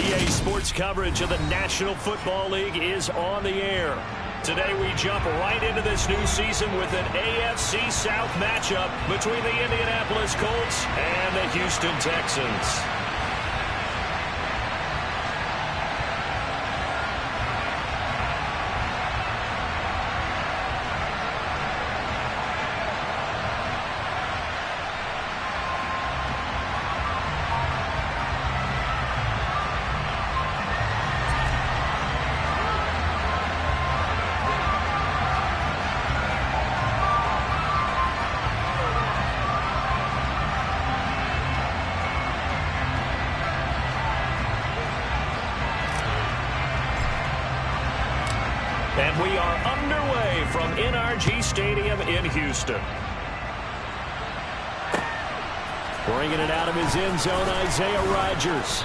EA Sports coverage of the National Football League is on the air. Today we jump right into this new season with an AFC South matchup between the Indianapolis Colts and the Houston Texans. And we are underway from NRG Stadium in Houston. Bringing it out of his end zone, Isaiah Rodgers.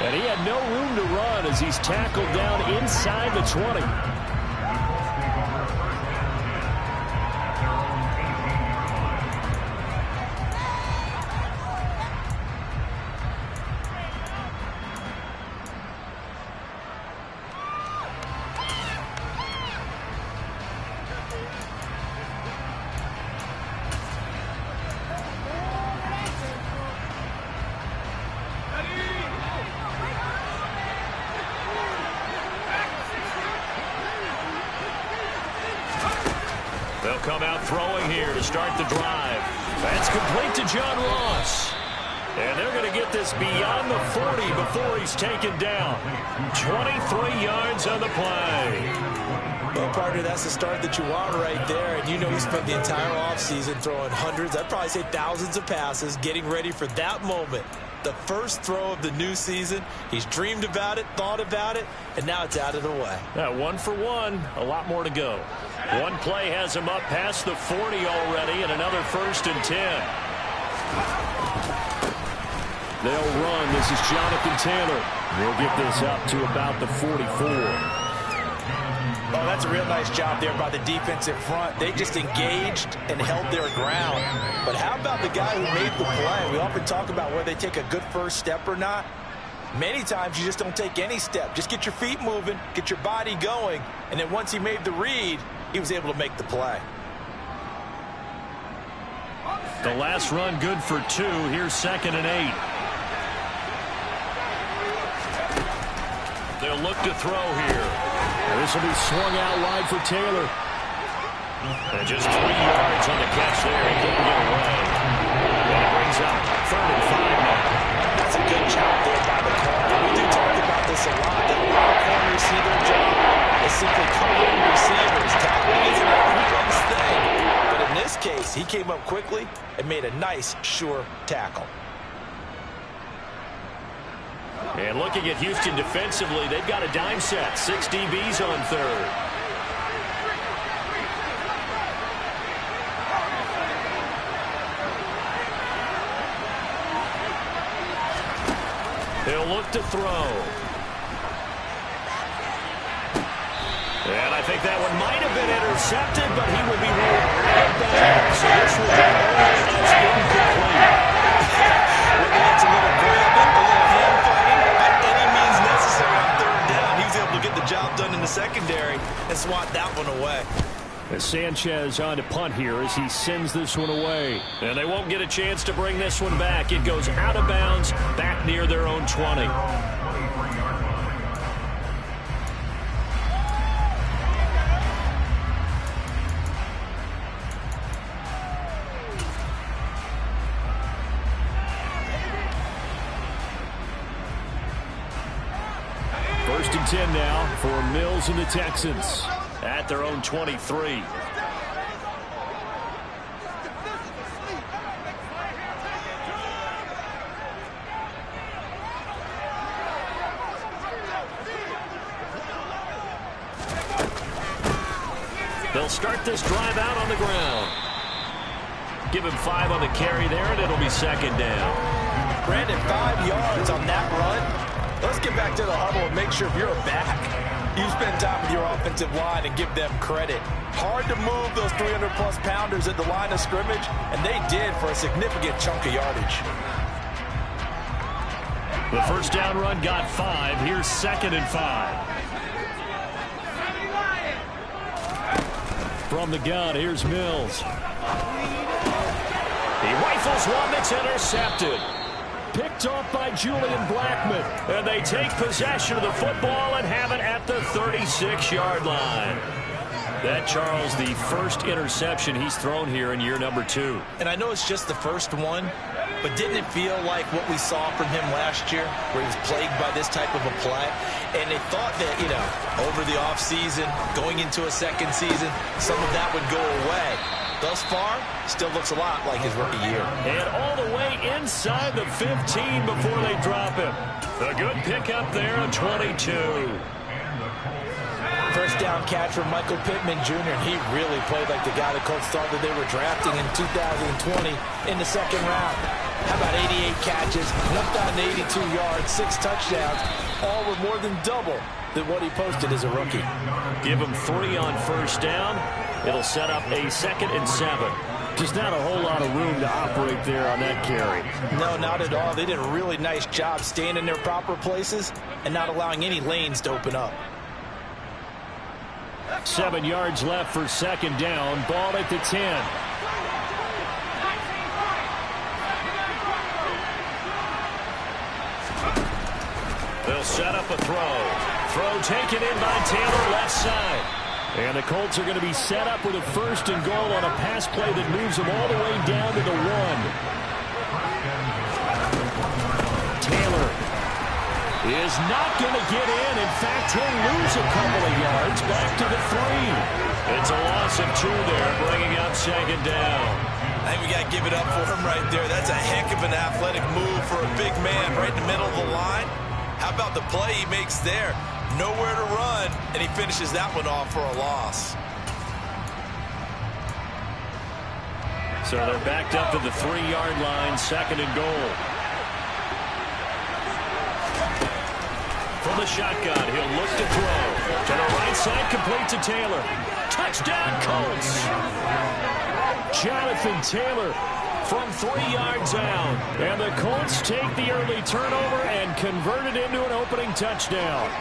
And he had no room to run as he's tackled down inside the 20. They'll come out throwing here to start the drive. That's complete to John Ross. And they're going to get this beyond the 40 before he's taken down. 23 yards on the play. Well, partner, that's the start that you want right there. And you know he spent the entire offseason throwing hundreds, I'd probably say thousands of passes, getting ready for that moment. The first throw of the new season. He's dreamed about it, thought about it, and now it's out of the way. 1 for 1, a lot more to go. One play has him up past the 40 already, and another 1st and 10. They'll run. This is Jonathan Taylor. He'll get this up to about the 44. Oh, that's a real nice job there by the defensive front. They just engaged and held their ground. But how about the guy who made the play? We often talk about whether they take a good first step or not. Many times you just don't take any step. Just get your feet moving, get your body going, and then once he made the read, he was able to make the play. The last run good for 2. Here's 2nd and 8. They'll look to throw here. This will be swung out wide for Taylor. And just 3 yards on the catch there. He couldn't get away. And it brings up 3rd and 5 now. That's a good job there by the corner. We do talk about this a lot. That a lot of corners see their job as simply covering receivers. Tackling isn't everyone's thing. But in this case, he came up quickly and made a nice, sure tackle. And looking at Houston defensively, they've got a dime set. 6 DBs on 3rd. He'll look to throw. And I think that one might have been intercepted, but he will be ruled out of bounds. So this will be incomplete. Whether it's a little grabbing, a little hand fighting, by any means necessary on 3rd down, he was able to get the job done in the secondary and swat that one away. And Sanchez on to punt here as he sends this one away. And they won't get a chance to bring this one back. It goes out of bounds back near their own 20. First and 10 now for Mills and the Texans at their own 23. They'll start this drive out on the ground. Give him 5 on the carry there, and it'll be 2nd down. Brandon, 5 yards on that run. Let's get back to the huddle and make sure you're back. You spend time with your offensive line and give them credit. Hard to move those 300-plus pounders at the line of scrimmage, and they did for a significant chunk of yardage. The first down run got 5. Here's 2nd and 5. From the gun, here's Mills. He rifles one that's intercepted. Picked off by Julian Blackman. And they take possession of the football and have it at the 36-yard line. That, Charles, the first interception he's thrown here in year number 2. And I know it's just the first one, but didn't it feel like what we saw from him last year, where he was plagued by this type of a play? And they thought that, you know, over the offseason, going into a second season, some of that would go away. Thus far, still looks a lot like his rookie year. And all the way inside the 15 before they drop him. A good pickup there on 22. First down catch from Michael Pittman Jr. And he really played like the guy the Colts thought that they were drafting in 2020 in the second round. How about 88 catches, 1,082 yards, 6 touchdowns, all were more than double than what he posted as a rookie. Give him 3 on first down. It'll set up a 2nd and 7. Just not a whole lot of room to operate there on that carry. No, not at all. They did a really nice job staying in their proper places and not allowing any lanes to open up. 7 yards left for 2nd down. Ball at the 10. They'll set up a throw. Throw taken in by Taylor, left side. And the Colts are going to be set up with a 1st and goal on a pass play that moves them all the way down to the 1. Taylor is not going to get in. In fact, he'll lose a couple of yards back to the 3. It's a loss of 2 there, bringing up 2nd down. I think we got to give it up for him right there. That's a heck of an athletic move for a big man right in the middle of the line. How about the play he makes there? Nowhere to run, and he finishes that one off for a loss. So they're backed up to the 3-yard line, 2nd and goal. From the shotgun, he'll look to throw. To the right side, complete to Taylor. Touchdown, Colts! Jonathan Taylor from 3 yards out. And the Colts take the early turnover and convert it into an opening touchdown.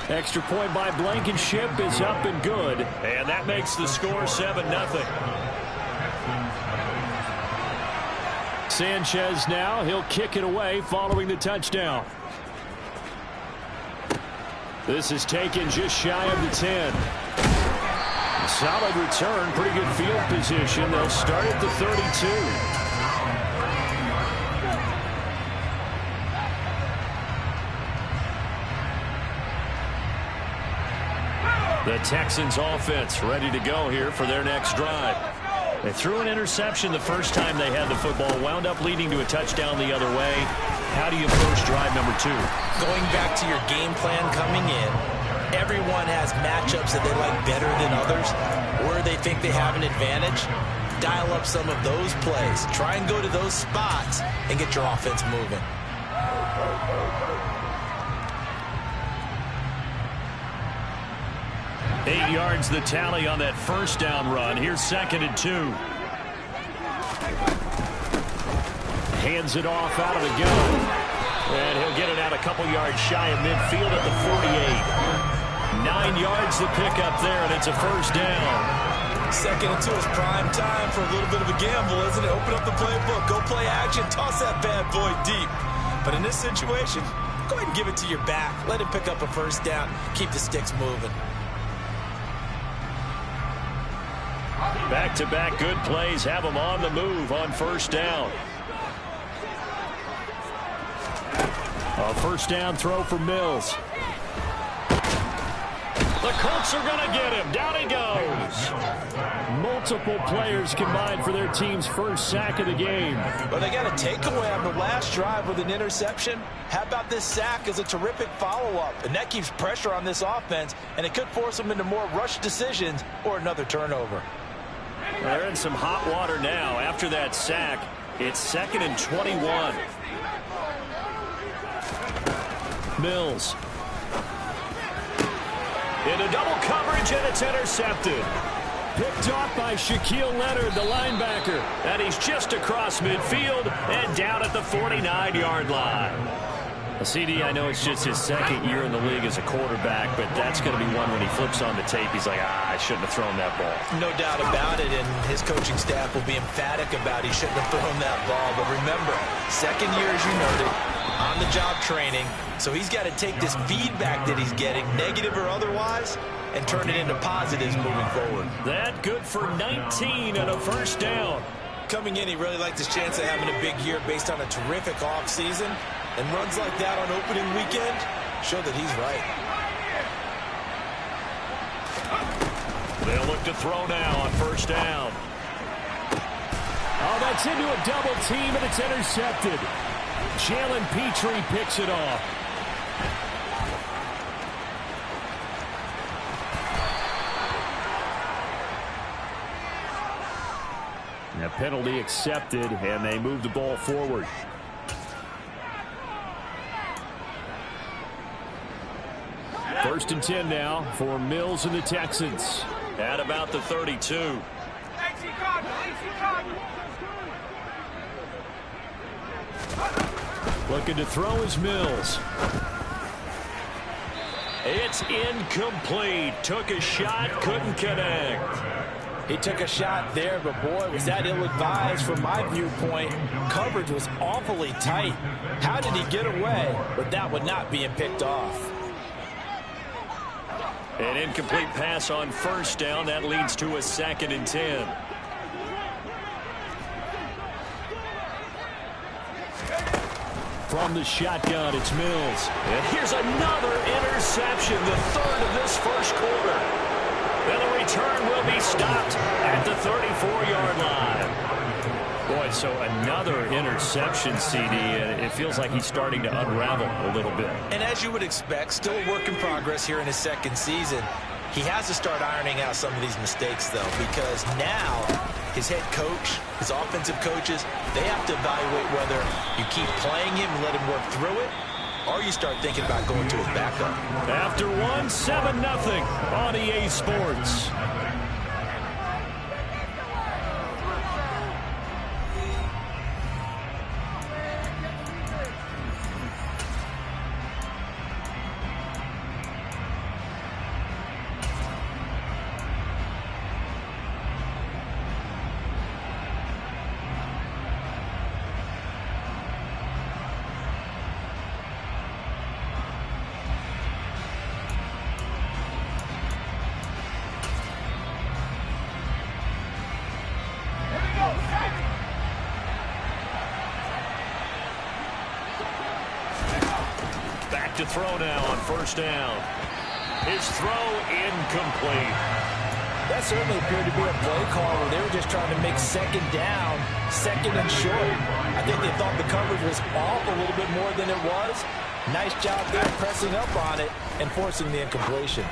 Extra point by Blankenship is up and good. And that makes the score 7-0. Sanchez now, he'll kick it away following the touchdown. This is taken just shy of the 10. Solid return, pretty good field position. They'll start at the 32. The Texans offense ready to go here for their next drive. They threw an interception the first time they had the football, wound up leading to a touchdown the other way. How do you approach drive number 2? Going back to your game plan coming in, everyone has matchups that they like better than others, where they think they have an advantage. Dial up some of those plays. Try and go to those spots and get your offense moving. Eight yards the tally on that first down run. Here's 2nd and 2. Hands it off out of the gun. And he'll get it out a couple yards shy of midfield at the 48. 9 yards to pick up there, and it's a first down. 2nd and 2 is prime time for a little bit of a gamble, isn't it? Open up the playbook, go play action, toss that bad boy deep. But in this situation, go ahead and give it to your back. Let him pick up a first down. Keep the sticks moving. Back-to-back good plays have them on the move on first down. A first down throw for Mills. The Colts are going to get him. Down he goes. Multiple players combined for their team's first sack of the game. Well, they got a takeaway on the last drive with an interception. How about this sack as a terrific follow-up? And that keeps pressure on this offense, and it could force them into more rush decisions or another turnover. They're in some hot water now. After that sack, it's 2nd and 21. Mills. Into double coverage, and it's intercepted. Picked off by Shaquille Leonard, the linebacker. And he's just across midfield and down at the 49-yard line. CD, I know it's just his second year in the league as a quarterback, but that's going to be one when he flips on the tape. He's like, I shouldn't have thrown that ball. No doubt about it, and his coaching staff will be emphatic about he shouldn't have thrown that ball. But remember, second year, as you noted, on-the-job training, so he's got to take this feedback that he's getting, negative or otherwise, and turn it into positives moving forward. That good for 19 and a first down. Coming in, he really liked his chance of having a big year based on a terrific offseason. And runs like that on opening weekend show that he's right. They'll look to throw now on first down. Oh, that's into a double team, and it's intercepted. Jalen Petrie picks it off. A penalty accepted, and they move the ball forward. First and 10 now for Mills and the Texans. At about the 32. Looking to throw is Mills. It's incomplete. Took a shot, couldn't connect. He took a shot there, but boy, was that ill-advised from my viewpoint. Coverage was awfully tight. How did he get away? But that would not being picked off. An incomplete pass on first down. That leads to a 2nd and 10. From the shotgun, it's Mills. And here's another interception, the third of this first quarter. And the return will be stopped at the 34-yard line. Boy, so another interception, CD, and it feels like he's starting to unravel a little bit. And as you would expect, still a work in progress here in his second season. He has to start ironing out some of these mistakes, though, because now his head coach, his offensive coaches, they have to evaluate whether you keep playing him and let him work through it, or you start thinking about going to his backup. After one, 7-0 on EA Sports. To throw now on first down. His throw incomplete. That certainly appeared to be a play call where they were just trying to make second down, second and short. I think they thought the coverage was off a little bit more than it was. Nice job there pressing up on it and forcing the incompletion.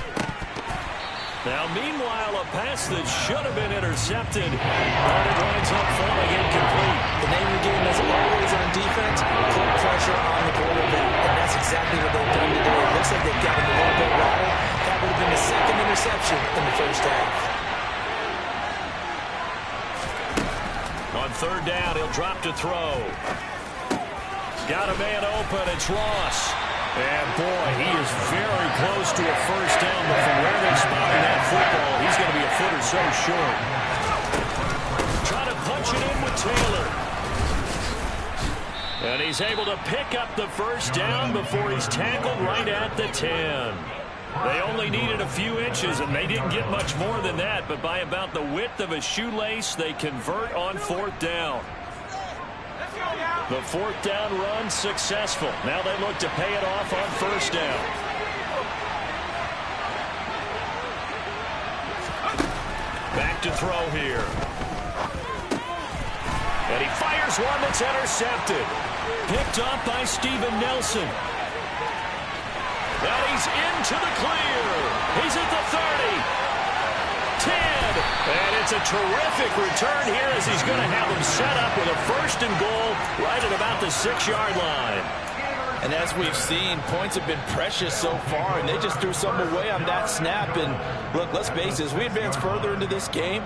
Now, meanwhile, a pass that should have been intercepted, but it winds up falling incomplete. The name of the game, as always on defense, put pressure on the quarterback, and that's exactly what they've done today. It looks like they've got him a little bit rattled. That would have been the second interception in the first half. On third down, he'll drop to throw. Got a man open, it's Ross. And, boy, he is very close to a first down, but from where they spotted that football, he's going to be a foot or so short. Trying to punch it in with Taylor. And he's able to pick up the first down before he's tackled right at the 10. They only needed a few inches, and they didn't get much more than that, but by about the width of a shoelace, they convert on fourth down. The fourth down run successful. Now they look to pay it off on first down. Back to throw here. And he fires one that's intercepted. Picked off by Steven Nelson. And he's into the clear. He's at the 30. 10. And it's a terrific return here as he's going to have him set up with a first and goal right at about the 6-yard line. And as we've seen, points have been precious so far, and they just threw something away on that snap. And look, let's face it, as we advance further into this game,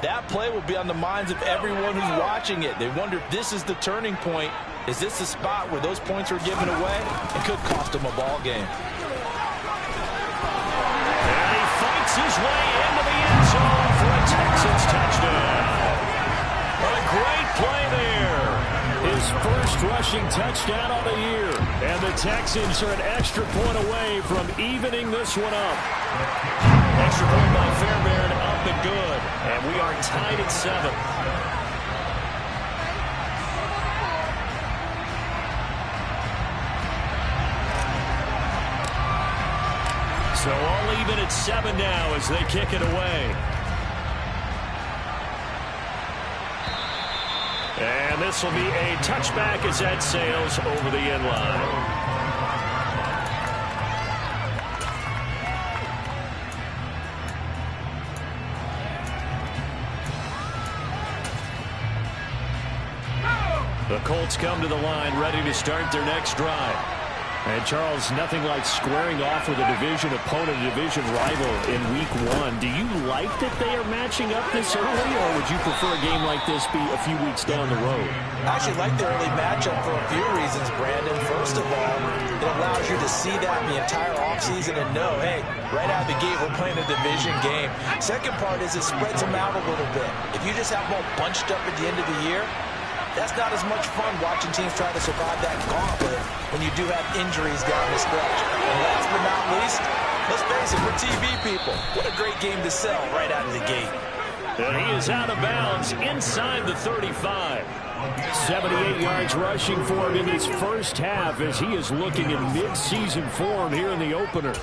that play will be on the minds of everyone who's watching it. They wonder if this is the turning point. Is this the spot where those points were given away and could cost them a ball game? And he fights his way into the end zone for a Texans touchdown. A great play there. His first rushing touchdown of the year. And the Texans are an extra point away from evening this one up. Extra point by Fairbairn, up and good. And we are tied at 7. So all even at 7 now as they kick it away. And this will be a touchback as that sails over the end line. The Colts come to the line ready to start their next drive. And, Charles, nothing like squaring off with a division opponent, a division rival in Week 1. Do you like that they are matching up this early, or would you prefer a game like this be a few weeks down the road? I actually like the early matchup for a few reasons, Brandon. First of all, it allows you to see that the entire offseason and know, hey, right out of the gate, we're playing a division game. Second part is it spreads them out a little bit. If you just have them all bunched up at the end of the year, that's not as much fun watching teams try to survive that gauntlet when you do have injuries down the stretch. And last but not least, let's face it, we're TV people. What a great game to sell right out of the gate. And he is out of bounds inside the 35. 78 yards rushing for him in his first half as he is looking in mid-season form here in the opener.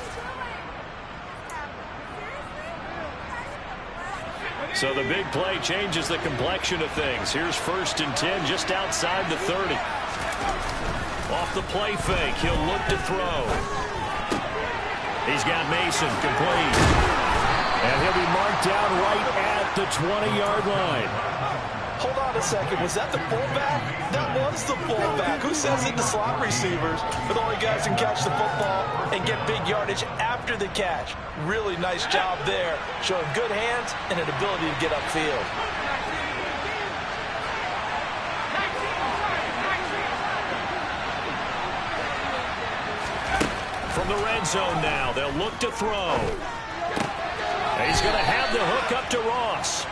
So the big play changes the complexion of things. Here's 1st and 10 just outside the 30. Off the play fake, he'll look to throw. He's got Mason complete. And he'll be marked down right at the 20-yard line. Hold on a second. Was that the fullback? That was the fullback. Who says it to slot receivers? But only guys can catch the football and get big yardage after the catch. Really nice job there, showing good hands and an ability to get upfield. From the red zone now, they'll look to throw. He's going to have the hook up to Ross.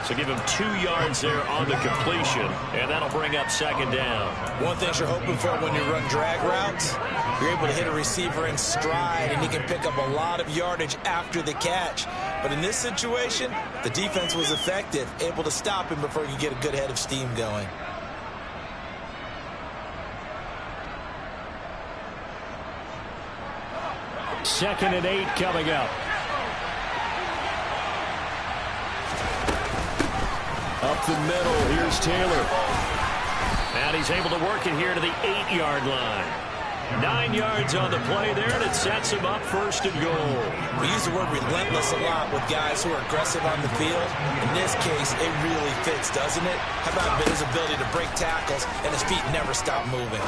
So give him 2 yards there on the completion, and that'll bring up 2nd down. One thing you're hoping for when you run drag routes, you're able to hit a receiver in stride, and he can pick up a lot of yardage after the catch. But in this situation, the defense was effective, able to stop him before he could get a good head of steam going. Second and 8 coming up. Up the middle, here's Taylor. And he's able to work it here to the 8-yard line. 9 yards on the play there, and it sets him up 1st and goal. We use the word relentless a lot with guys who are aggressive on the field. In this case, it really fits, doesn't it? How about his ability to break tackles and his feet never stop moving?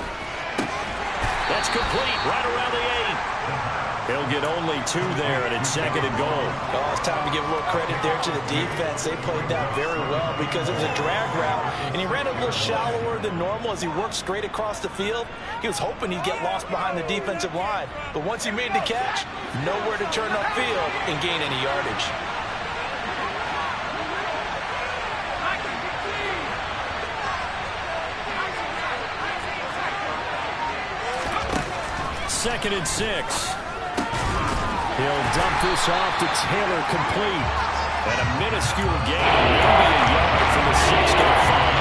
That's complete, right around the 8. He'll get only 2 there, and it's 2nd and goal. Oh, it's time to give a little credit there to the defense. They played that very well because it was a drag route, and he ran a little shallower than normal as he worked straight across the field. He was hoping he'd get lost behind the defensive line, but once he made the catch, nowhere to turn upfield and gain any yardage. Second and 6. He'll dump this off to Taylor, complete. And a minuscule gain, maybe a yard from the 6 to the 5.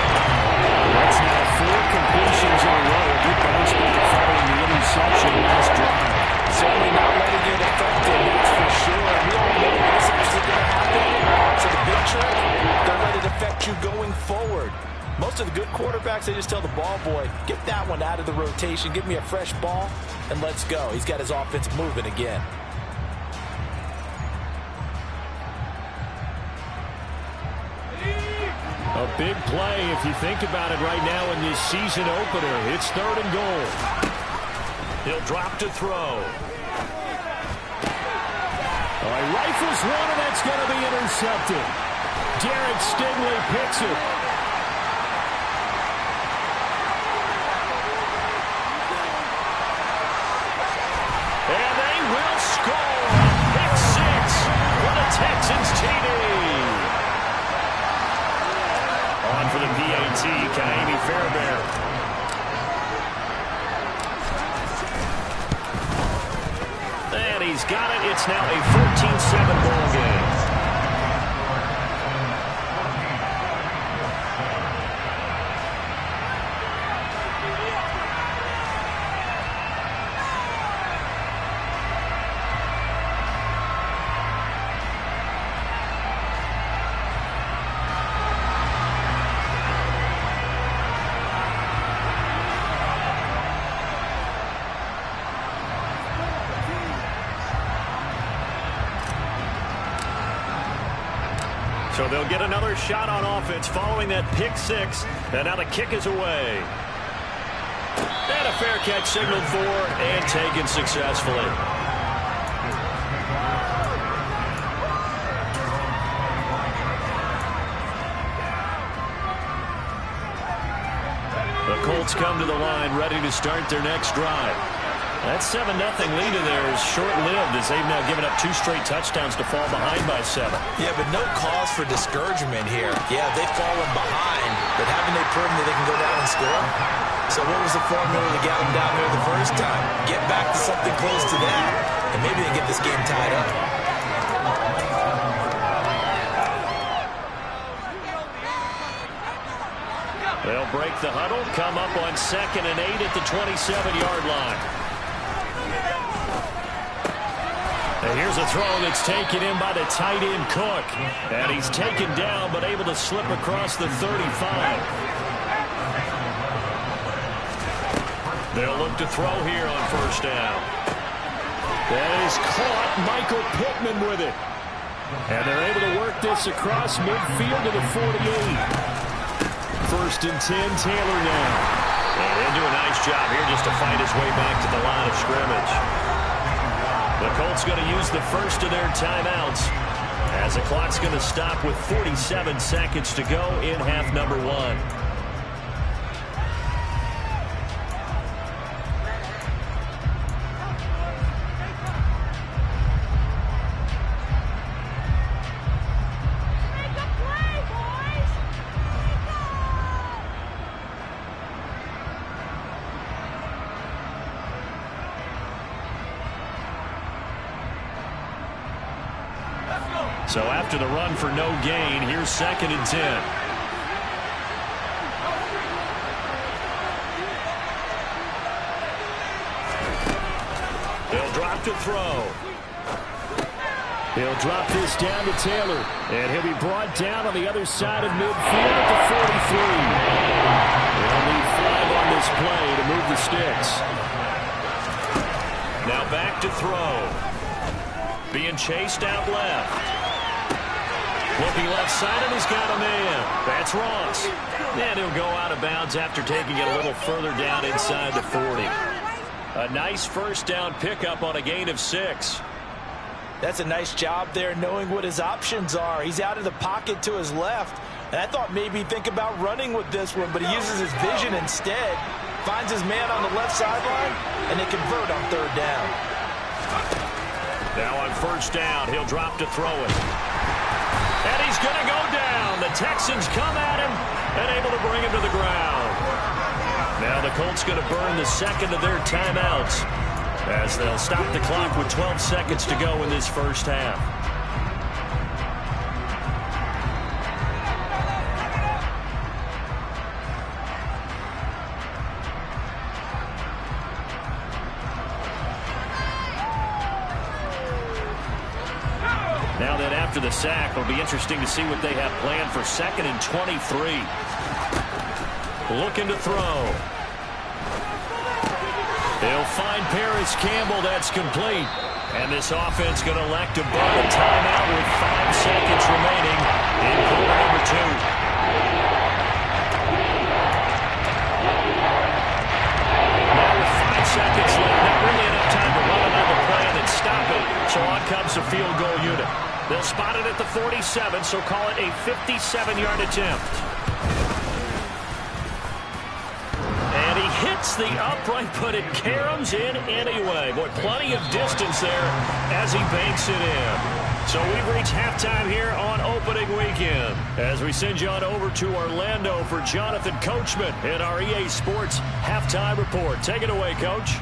That's now 4 completions in a row. A good bounce back following the interception last drive. Certainly not letting it affect him, that's for sure. We all know what's actually going to happen. So the big trick, don't let it affect you going forward. Most of the good quarterbacks, they just tell the ball boy, get that one out of the rotation, give me a fresh ball, and let's go. He's got his offense moving again. A big play if you think about it right now in this season opener. It's 3rd and goal. He'll drop to throw. Oh, he rifles one, and that's going to be intercepted. Derek Stingley picks it. And they will score. Pick six for the Texans TD. On for the PAT, Kaimi Fairbairn. And he's got it. It's now a 14-7 ball game. So they'll get another shot on offense following that pick six. And now the kick is away. And a fair catch signaled for and taken successfully. The Colts come to the line ready to start their next drive. That 7-0 lead in there is short-lived as they've now given up 2 straight touchdowns to fall behind by 7. Yeah, but no cause for discouragement here. Yeah, they've fallen behind, but haven't they proven that they can go down and score? So what was the formula that got them down there the first time? Get back to something close to that, and maybe they get this game tied up. They'll break the huddle, come up on 2nd and 8 at the 27-yard line. And here's a throw that's taken in by the tight end Cook. And he's taken down but able to slip across the 35. They'll look to throw here on first down. That is caught. Michael Pittman with it. And they're able to work this across midfield to the 48. 1st and 10, Taylor now. And he'll do a nice job here just to fight his way back to the line of scrimmage. The Colts going to use the first of their timeouts as the clock's going to stop with 47 seconds to go in half number 1. So after the run for no gain, here's 2nd and 10. They'll drop to throw. He'll drop this down to Taylor. And he'll be brought down on the other side of midfield at the 43. They'll need 5 on this play to move the sticks. Now back to throw. Being chased out left. Looking left side, and he's got a man. That's Ross. And he'll go out of bounds after taking it a little further down inside the 40. A nice first down pickup on a gain of 6. That's a nice job there knowing what his options are. He's out of the pocket to his left. And I thought maybe he'd think about running with this one, but he uses his vision instead. Finds his man on the left sideline, and they convert on 3rd down. Now on first down, he'll drop to throw it. And he's going to go down. The Texans come at him and able to bring him to the ground. Now the Colts going to burn the 2nd of their timeouts as they'll stop the clock with 12 seconds to go in this first half. Now that after the sack, it'll be interesting to see what they have planned for 2nd and 23. Looking to throw. They'll find Paris Campbell. That's complete. And this offense going to elect to burn a timeout with 5 seconds remaining in quarter number 2. Now with 5 seconds left, They'll spot it at the 47, so call it a 57-yard attempt. And he hits the upright, but it caroms in anyway. Boy, plenty of distance there as he banks it in. So we've reached halftime here on opening weekend as we send you on over to Orlando for Jonathan Coachman in our EA Sports Halftime Report. Take it away, Coach.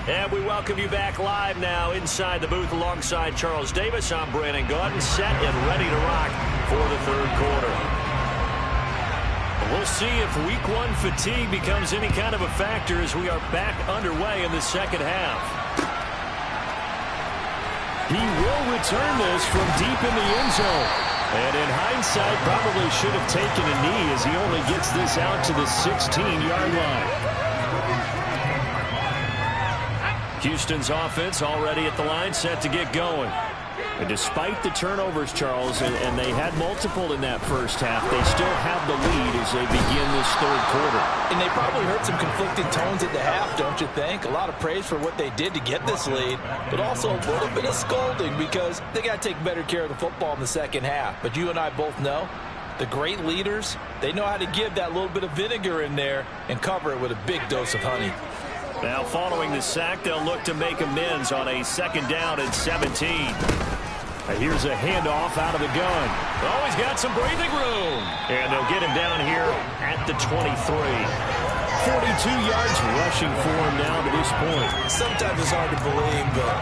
And we welcome you back live now inside the booth alongside Charles Davis. I'm Brandon Gaudin, set and ready to rock for the third quarter. We'll see if week one fatigue becomes any kind of a factor as we are back underway in the second half. He will return this from deep in the end zone. And in hindsight, probably should have taken a knee as he only gets this out to the 16-yard line. Houston's offense already at the line, set to get going. And despite the turnovers, Charles, and they had multiple in that first half, they still have the lead as they begin this third quarter. And they probably heard some conflicting tones at the half, don't you think? A lot of praise for what they did to get this lead, but also a little bit of scolding because they got to take better care of the football in the second half. But you and I both know the great leaders, they know how to give that little bit of vinegar in there and cover it with a big dose of honey. Now, following the sack, they'll look to make amends on a 2nd down and 17. Here's a handoff out of the gun. Oh, he's got some breathing room. And they'll get him down here at the 23. 42 yards rushing for him now to this point. Sometimes it's hard to believe, but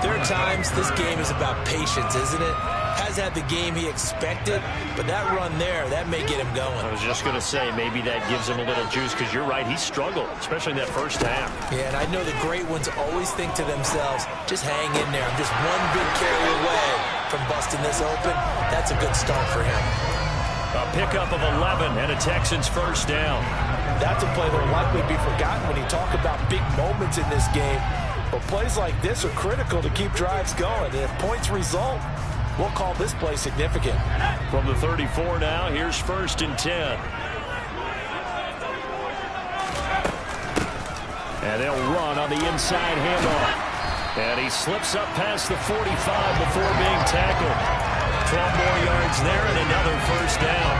there are times this game is about patience, isn't it? Has had the game he expected, but that run there, that may get him going. I was just going to say, maybe that gives him a little juice, because you're right, he struggled, especially in that first half. Yeah, and I know the great ones always think to themselves, just hang in there. I'm just one big carry away from busting this open. That's a good start for him. A pickup of 11 and a Texans first down. That's a play that will likely be forgotten when you talk about big moments in this game. But plays like this are critical to keep drives going. And if points result, we'll call this play significant. From the 34 now, here's 1st and 10. And they'll run on the inside handoff. And he slips up past the 45 before being tackled. 12 more yards there and another first down.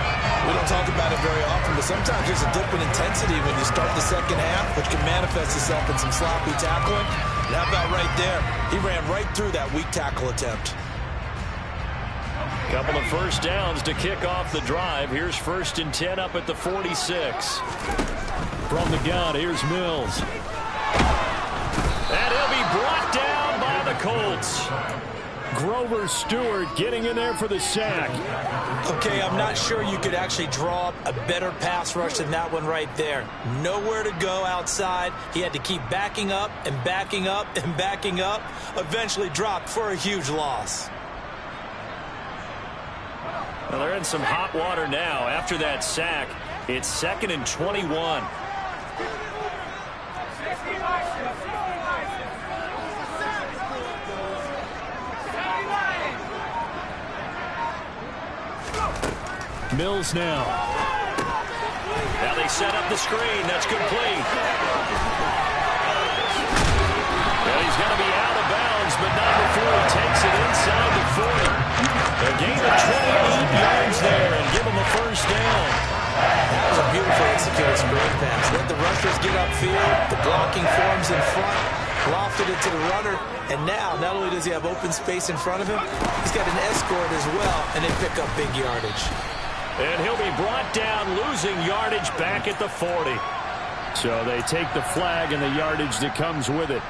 We don't talk about it very often, but sometimes there's a dip in intensity when you start the second half, which can manifest itself in some sloppy tackling. And how about right there? He ran right through that weak tackle attempt. Couple of first downs to kick off the drive. Here's 1st and 10 up at the 46. From the gun, here's Mills. And he'll be brought down by the Colts. Grover Stewart getting in there for the sack. Okay, I'm not sure you could actually draw up a better pass rush than that one right there. Nowhere to go outside. He had to keep backing up and backing up and backing up. Eventually dropped for a huge loss. Well, they're in some hot water now. After that sack, it's 2nd and 21. Mills now. Now they set up the screen. That's complete. Well, he's going to be out of bounds, but not before he takes it inside the 40. A gain of 28 yards there and give him a first down. That was a beautifully executed screen pass. Let the rushers get upfield. The blocking forms in front. Lofted it to the runner. And now, not only does he have open space in front of him, he's got an escort as well, and they pick up big yardage. And he'll be brought down, losing yardage back at the 40. So they take the flag and the yardage that comes with it.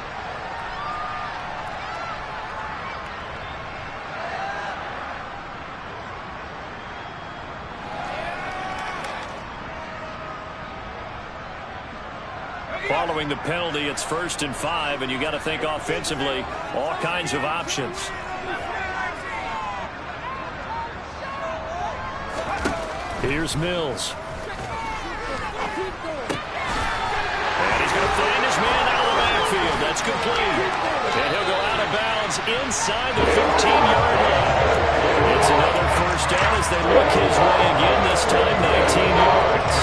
Following the penalty, it's 1st and 5, and you got to think offensively, all kinds of options. Here's Mills. to find his man out of the backfield. That's complete. And he'll go out of bounds inside the 15-yard line. It's another first down as they look his way again, this time 19 yards.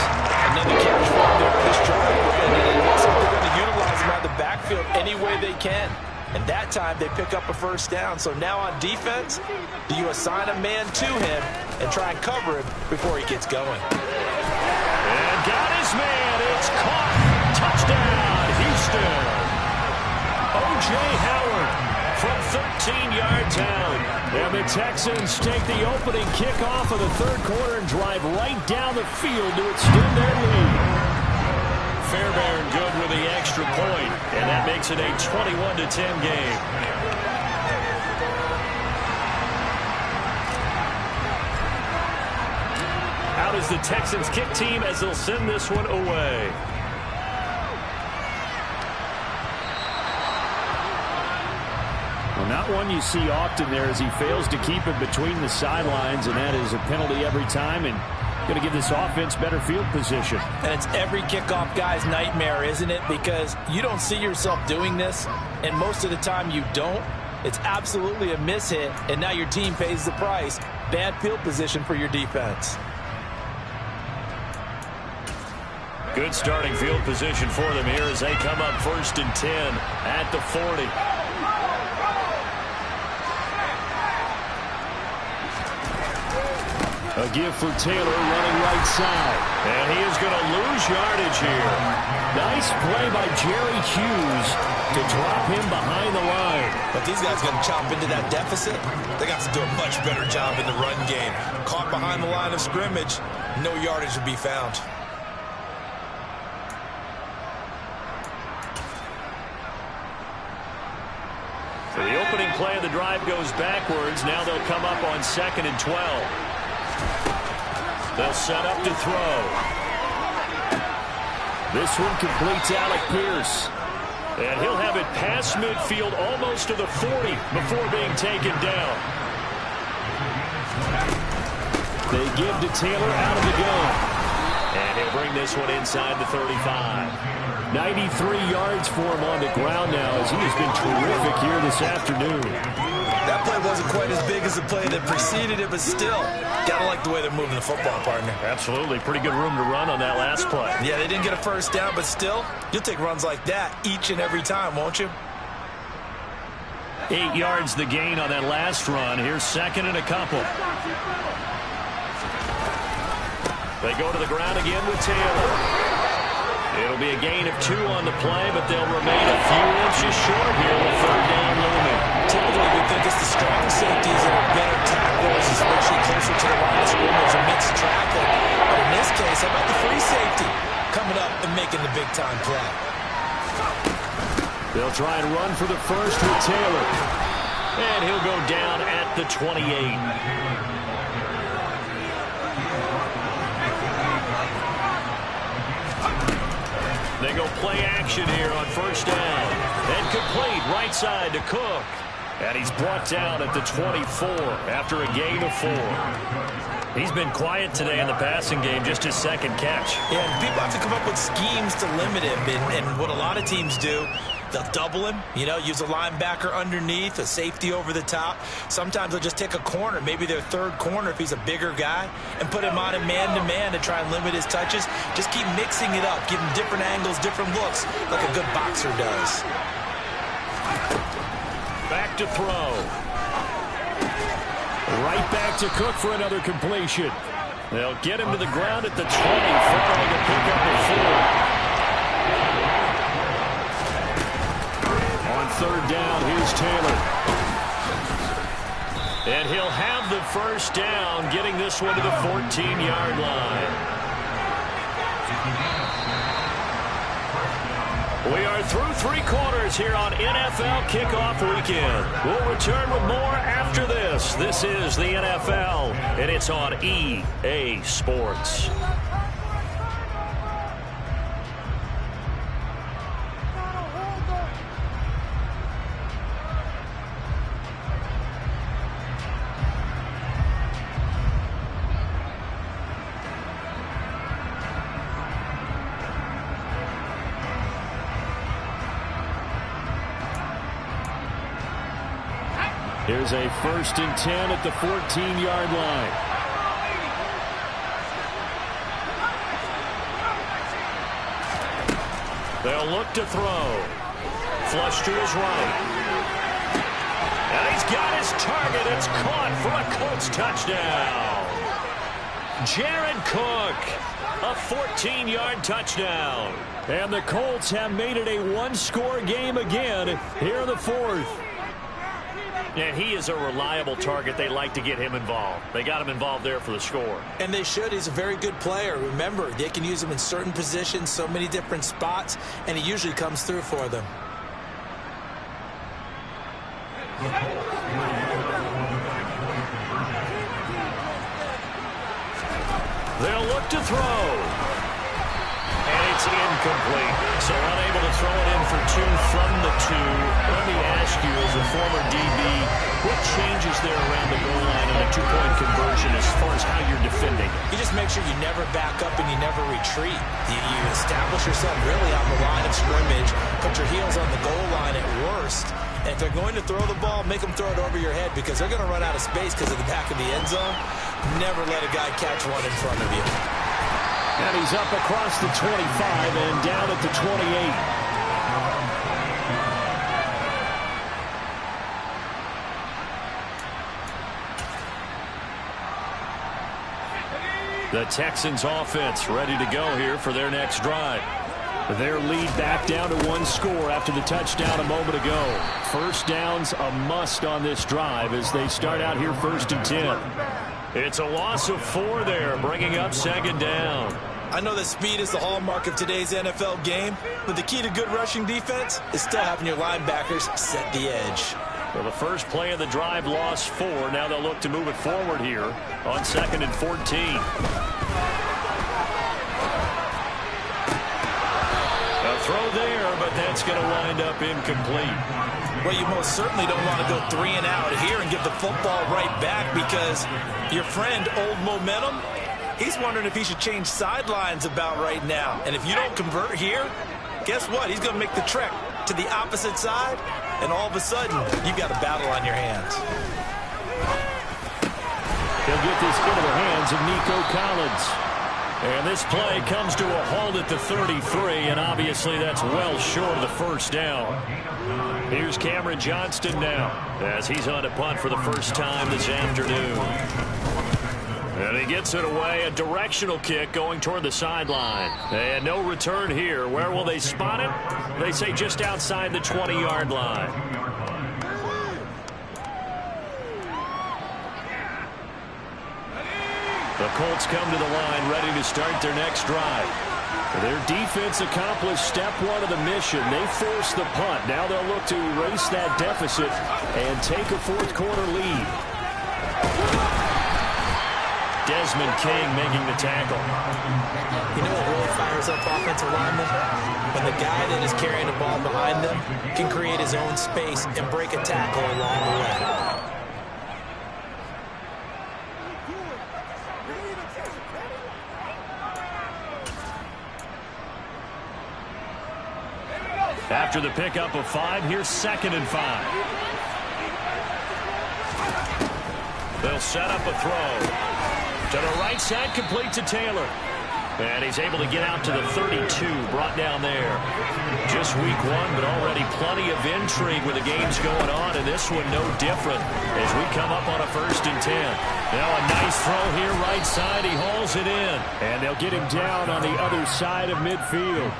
Another catch for him there this drive. And it looks like they're going to utilize him out of the backfield any way they can. And that time they pick up a first down. So now on defense, do you assign a man to him and try and cover him before he gets going? And got his man. It's caught. Touchdown, Houston. O.J. Howard from 13 yards out. And the Texans take the opening kickoff of the third quarter and drive right down the field to extend their lead. Fairbairn good with the extra point, and that makes it a 21-10 game. Out is the Texans kick team as they'll send this one away. Well, not one you see often there as he fails to keep it between the sidelines, and that is a penalty every time, and going to give this offense better field position. And it's every kickoff guy's nightmare, isn't it? Because you don't see yourself doing this, and most of the time you don't. It's absolutely a mishit, and now your team pays the price. Bad field position for your defense. Good starting field position for them here as they come up 1st and 10 at the 40. A give for Taylor running right side. And he is going to lose yardage here. Nice play by Jerry Hughes to drop him behind the line. But these guys going to chop into that deficit. They got to do a much better job in the run game. Caught behind the line of scrimmage, no yardage to be found. So the opening play of the drive goes backwards. Now they'll come up on 2nd and 12. They'll set up to throw. This one completes Alec Pierce. And he'll have it past midfield almost to the 40 before being taken down. They give to Taylor out of the gun. And he'll bring this one inside the 35. 93 yards for him on the ground now as he has been terrific here this afternoon. That play wasn't quite as big as the play that preceded it, but still, gotta like the way they're moving the football, partner. Absolutely. Pretty good room to run on that last play. Yeah, they didn't get a first down, but still, you'll take runs like that each and every time, won't you? 8 yards the gain on that last run. Here's 2nd and a couple. They go to the ground again with Taylor. It'll be a gain of 2 on the play, but they'll remain a few inches short here with 3rd down looming. Typically, we think it's the strong safeties that are better tacklers, especially closer to the line of scrimmage or mixed traffic. But in this case, how about the free safety coming up and making the big-time play? They'll try and run for the first with Taylor. And he'll go down at the 28. They go play action here on 1st down. And complete right side to Cook. And he's brought down at the 24 after a gain of 4. He's been quiet today in the passing game, just his 2nd catch. Yeah, and people have to come up with schemes to limit him. And what a lot of teams do, they'll double him, use a linebacker underneath, a safety over the top. Sometimes they'll just take a corner, maybe their 3rd corner if he's a bigger guy, and put him on a man-to-man to try and limit his touches. Just keep mixing it up, give him different angles, different looks, like a good boxer does. Back to throw. Right back to Cook for another completion. They'll get him to the ground at the 20, following a pickup of 4. On 3rd down, here's Taylor. And he'll have the first down, getting this one to the 14-yard line. We are through 3 quarters here on NFL Kickoff Weekend. We'll return with more after this. This is the NFL, and it's on EA Sports. Here's a 1st and 10 at the 14-yard line. They'll look to throw. Flush to his right. And he's got his target. It's caught for a Colts touchdown. Jared Cook, a 14-yard touchdown. And the Colts have made it a one-score game again here in the 4th. And he is a reliable target. They like to get him involved. They got him involved there for the score. And they should. He's a very good player. Remember, they can use him in certain positions, so many different spots, and he usually comes through for them. They'll look to throw. And it's incomplete. So unable to throw it in for 2 from the 2. Let me ask you, as a former DB, what changes there around the goal line on a 2-point conversion as far as how you're defending? You just make sure you never back up and you never retreat. You establish yourself really on the line of scrimmage, put your heels on the goal line at worst. And if they're going to throw the ball, make them throw it over your head because they're going to run out of space because of the back of the end zone. Never let a guy catch one in front of you. And he's up across the 25 and down at the 28. The Texans offense ready to go here for their next drive. Their lead back down to 1 score after the touchdown a moment ago. First down's a must on this drive as they start out here 1st and 10. It's a loss of 4 there, bringing up 2nd down. I know that speed is the hallmark of today's NFL game, but the key to good rushing defense is still having your linebackers set the edge. Well, the first play of the drive lost 4. Now they'll look to move it forward here on 2nd and 14. A throw there, but that's going to wind up incomplete. Well, you most certainly don't want to go 3 and out here and give the football right back because your friend, Old Momentum, he's wondering if he should change sidelines about right now. And if you don't convert here, guess what? He's going to make the trek to the opposite side, and all of a sudden, you've got a battle on your hands. He'll get this into the hands of Nico Collins. And this play comes to a halt at the 33, and obviously that's well short of the first down. Here's Cameron Johnston now as he's on a punt for the first time this afternoon. And he gets it away, a directional kick going toward the sideline. And no return here. Where will they spot it? They say just outside the 20-yard line. The Colts come to the line ready to start their next drive. Their defense accomplished step 1 of the mission. They forced the punt. Now they'll look to erase that deficit and take a 4th quarter lead. Desmond King making the tackle. You know what really fires up offensive linemen? When the guy that is carrying the ball behind them can create his own space and break a tackle along the way. After the pickup of 5, here's 2nd and 5. They'll set up a throw. To the right side, complete to Taylor. And he's able to get out to the 32, brought down there. Just week 1, but already plenty of intrigue with the games going on, and this one no different as we come up on a 1st and 10. Now a nice throw here, right side. He hauls it in, and they'll get him down on the other side of midfield.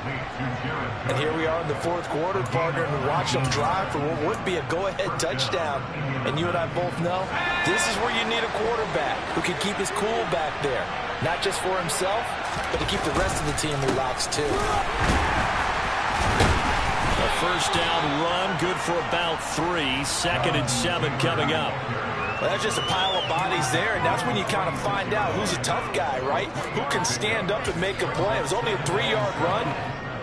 And here we are in the 4th quarter, partner, and watch them drive for what would be a go-ahead touchdown. And you and I both know this is where you need a quarterback who can keep his cool back there. Not just for himself, but to keep the rest of the team relaxed too. A first down run, good for about 3. 2nd and 7 coming up. Well, that's just a pile of bodies there, and that's when you kind of find out who's a tough guy, right? Who can stand up and make a play. It was only a 3-yard run,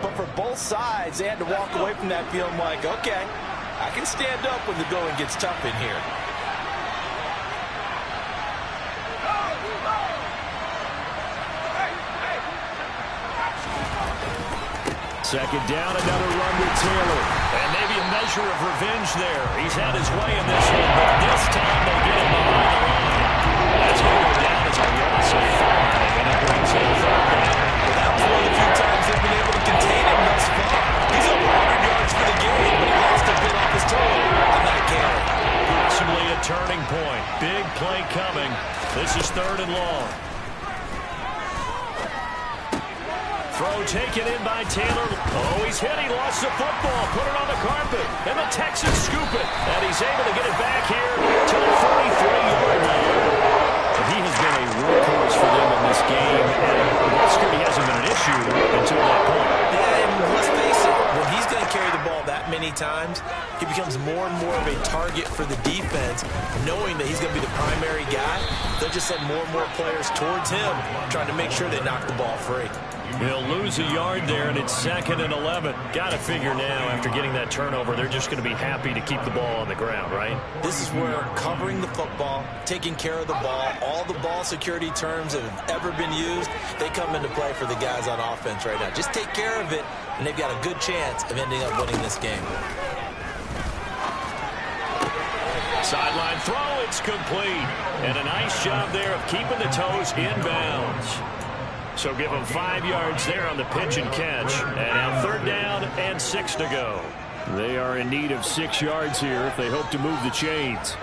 but for both sides, they had to walk away from that feeling like, okay, I can stand up when the going gets tough in here. Second down, another run with Taylor. And maybe a measure of revenge there. He's had his way in this one, but this turning point. Big play coming. This is 3rd and long. Throw taken in by Taylor. Oh, he's hit. He lost the football. Put it on the carpet. And the Texans scoop it. And he's able to get it back here to the 43-yard line. He has been a workhorse for them in this game. And ball security hasn't been an issue until that point. Yeah, and let's face it, when he's going to carry the ball that many times, he becomes more and more of a target for the defense, knowing that he's going to be the primary guy. They'll just send more and more players towards him, trying to make sure they knock the ball free. He'll lose a yard there, and it's 2nd and 11. Got to figure now, after getting that turnover, they're just going to be happy to keep the ball on the ground, right? This is where covering the football, taking care of the ball, all the ball security terms that have ever been used, they come into play for the guys on offense right now. Just take care of it, and they've got a good chance of ending up winning this game. Sideline throw, it's complete. And a nice job there of keeping the toes in bounds. So give them 5 yards there on the pitch and catch. And now 3rd down and 6 to go. They are in need of 6 yards here if they hope to move the chains.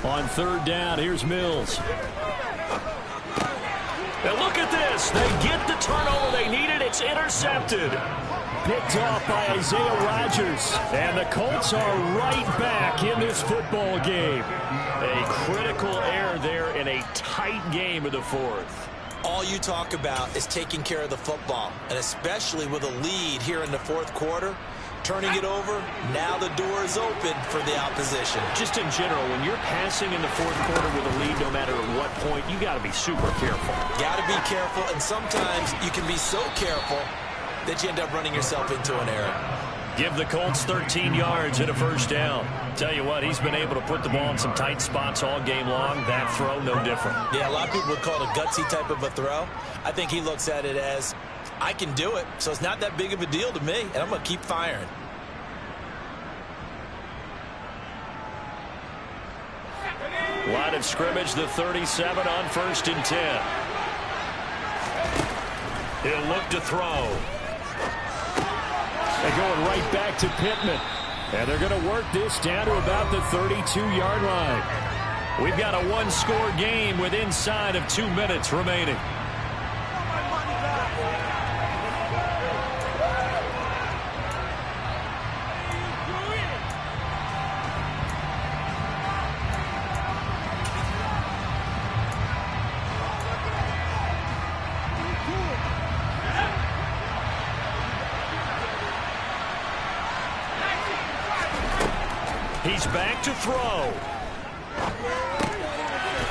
On 3rd down, here's Mills. Now look at this. They get the turnover they needed. It's intercepted. Picked off by Isaiah Rodgers. And the Colts are right back in this football game. A critical error there in a tight game of the 4th. All you talk about is taking care of the football, and especially with a lead here in the 4th quarter, turning it over, now the door is open for the opposition. Just in general, when you're passing in the 4th quarter with a lead, no matter at what point, you got to be super careful. Got to be careful, and sometimes you can be so careful that you end up running yourself into an error. Give the Colts 13 yards and a 1st down. Tell you what, he's been able to put the ball in some tight spots all game long. That throw, no different. Yeah, a lot of people would call it a gutsy type of a throw. I think he looks at it as, I can do it, so it's not that big of a deal to me, and I'm going to keep firing. Line of scrimmage, the 37 on 1st and 10. He'll look to throw. They're going right back to Pittman. And they're going to work this down to about the 32-yard line. We've got a 1-score game with inside of 2 minutes remaining. He's back to throw.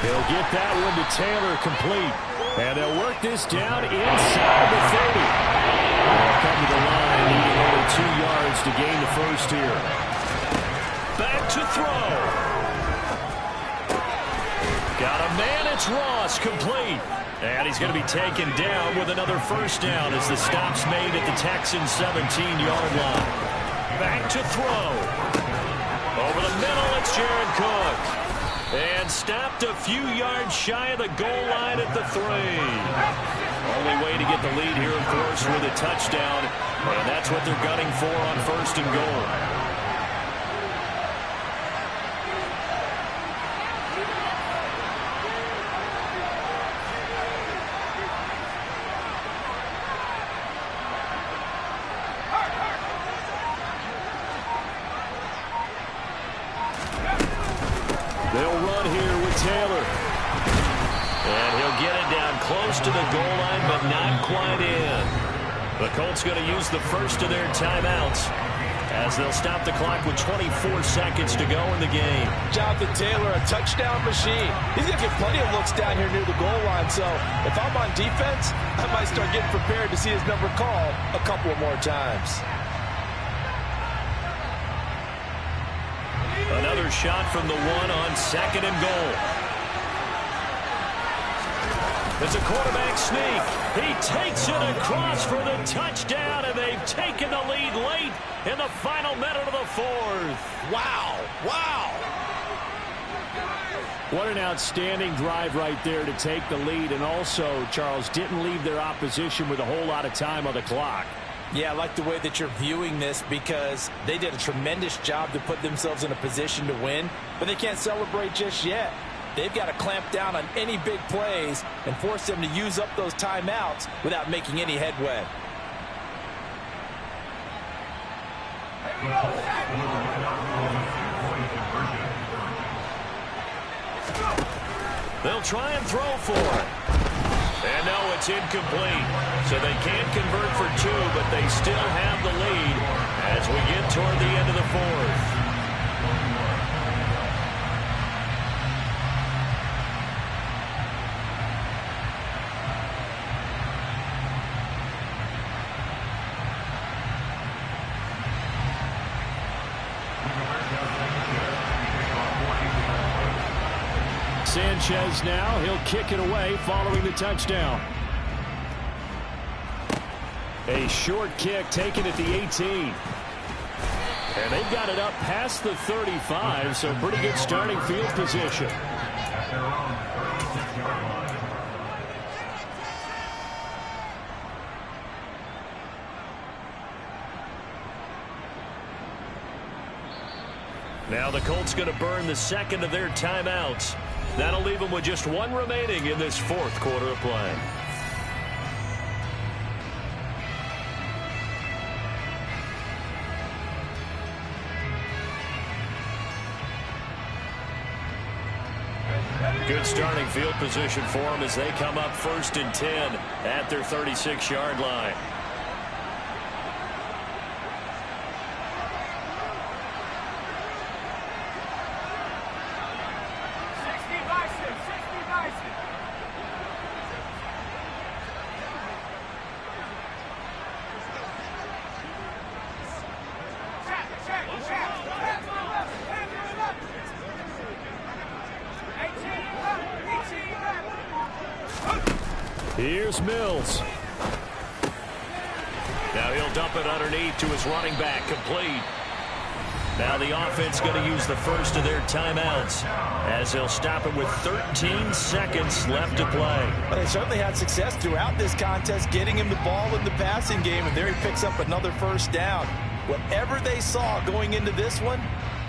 He'll get that one to Taylor, complete. And they'll work this down inside the 30. They'll come to the line, needing only 2 yards to gain the 1st here. Back to throw. Got a man, it's Ross, complete. And he's going to be taken down with another 1st down as the stop's made at the Texans' 17-yard line. Back to throw. Over the middle, it's Jared Cook. And stopped a few yards shy of the goal line at the 3. Only way to get the lead here, of course, with a touchdown. And that's what they're gunning for on 1st and goal. They'll run here with Taylor. And he'll get it down close to the goal line, but not quite in. The Colts going to use the 1st of their timeouts as they'll stop the clock with 24 seconds to go in the game. Jonathan Taylor, a touchdown machine. He's going to get plenty of looks down here near the goal line, so if I'm on defense, I might start getting prepared to see his number called a couple of more times. Another shot from the 1 on 2nd and goal. There's a quarterback sneak. He takes it across for the touchdown, and they've taken the lead late in the final minute of the 4th. Wow. Wow. What an outstanding drive right there to take the lead, and also, Charles, didn't leave their opposition with a whole lot of time on the clock. Yeah, I like the way that you're viewing this because they did a tremendous job to put themselves in a position to win, but they can't celebrate just yet. They've got to clamp down on any big plays and force them to use up those timeouts without making any headway. They'll try and throw for it. And no, it's incomplete. So they can't convert for two, but they still have the lead as we get toward the end of the fourth. Sanchez now, he'll kick it away following the touchdown. A short kick taken at the 18. And they've got it up past the 35, so pretty good starting field position. Now the Colts going to burn the second of their timeouts. That'll leave them with just one remaining in this fourth quarter of play. Good starting field position for them as they come up 1st and 10 at their 36-yard line. Here's Mills. Now he'll dump it underneath to his running back, complete. Now the offense going to use the first of their timeouts as they'll stop it with 13 seconds left to play. Well, they certainly had success throughout this contest getting him the ball in the passing game, and there he picks up another first down. Whatever they saw going into this one,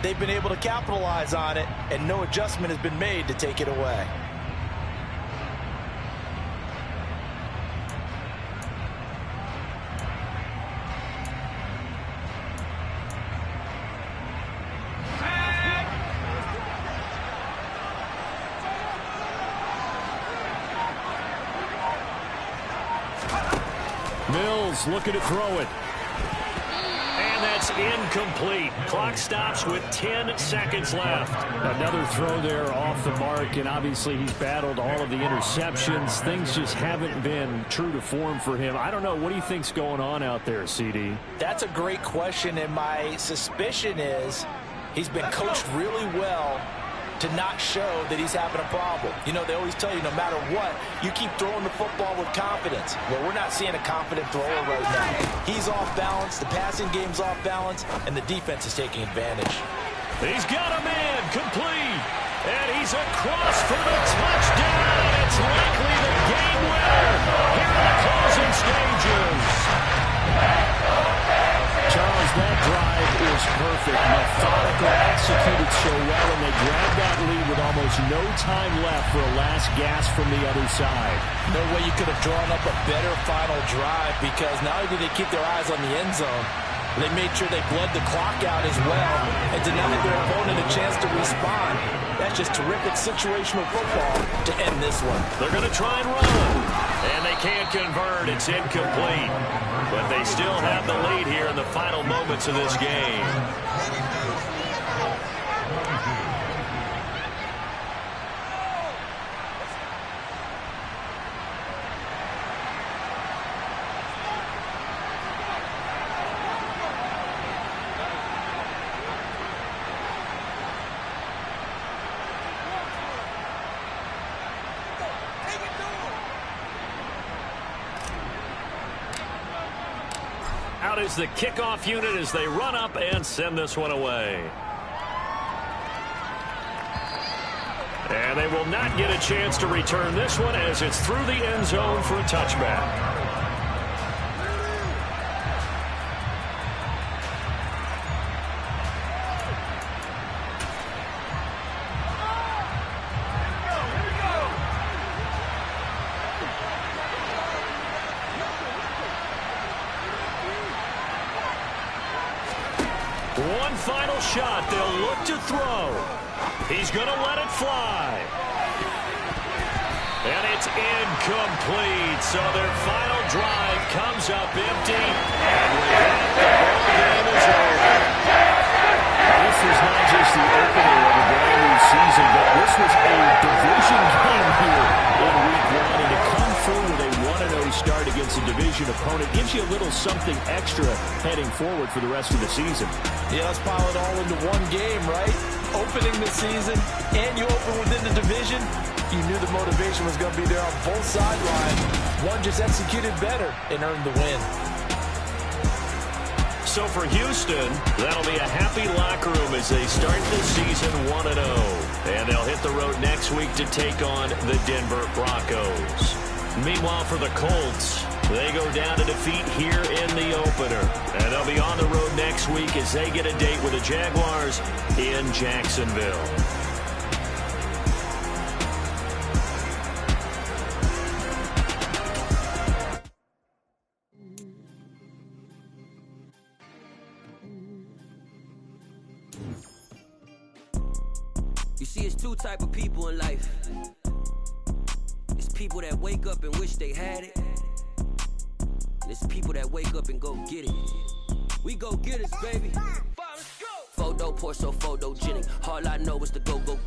they've been able to capitalize on it, and no adjustment has been made to take it away. Mills looking to throw it. And that's incomplete. Clock stops with 10 seconds left. Another throw there off the mark, and obviously he's battled all of the interceptions. Things just haven't been true to form for him. I don't know. What do you think's going on out there, CD? That's a great question, and my suspicion is he's been coached really well to not show that he's having a problem. You know, they always tell you no matter what, you keep throwing the football with confidence. Well, we're not seeing a confident thrower right now. He's off balance, the passing game's off balance, and the defense is taking advantage. He's got a man, complete. And he's across for the touchdown. It's likely the game winner here in the closing stages. Charles, that drive is perfect. Methodical, executed so well, and they grabbed that lead with almost no time left for a last gasp from the other side. No way you could have drawn up a better final drive, because not only did they keep their eyes on the end zone, they made sure they bled the clock out as well and denied their opponent a chance to respond. That's just terrific situational football to end this one. They're going to try and run, and they can't convert. It's incomplete. But they still have the lead here in the final moments of this game. Out is the kickoff unit as they run up and send this one away. And they will not get a chance to return this one as it's through the end zone for a touchback. one final shot. They'll look to throw. He's going to let it fly. And it's incomplete. So their final drive comes up empty. And with that, the ball game is over. This is not just the opener of a brand new season, but this was a division game here in Week 1. And to come through with a 1-0 start against a division opponent gives you a little something extra heading forward for the rest of the season. Yeah, let's pile it all into one game, right? Opening the season, and you open within the division. You knew the motivation was going to be there on both sidelines. One just executed better and earned the win. So for Houston, that'll be a happy locker room as they start the season 1-0. And they'll hit the road next week to take on the Denver Broncos. Meanwhile, for the Colts, they go down to defeat here in the opener. And they'll be on the road next week as they get a date with the Jaguars in Jacksonville. You see, it's two type of people in life. It's people that wake up and wish they had it. And it's people that wake up and go get it. We go get it, baby. Photo poor, so photogenic. All I know is to go get it.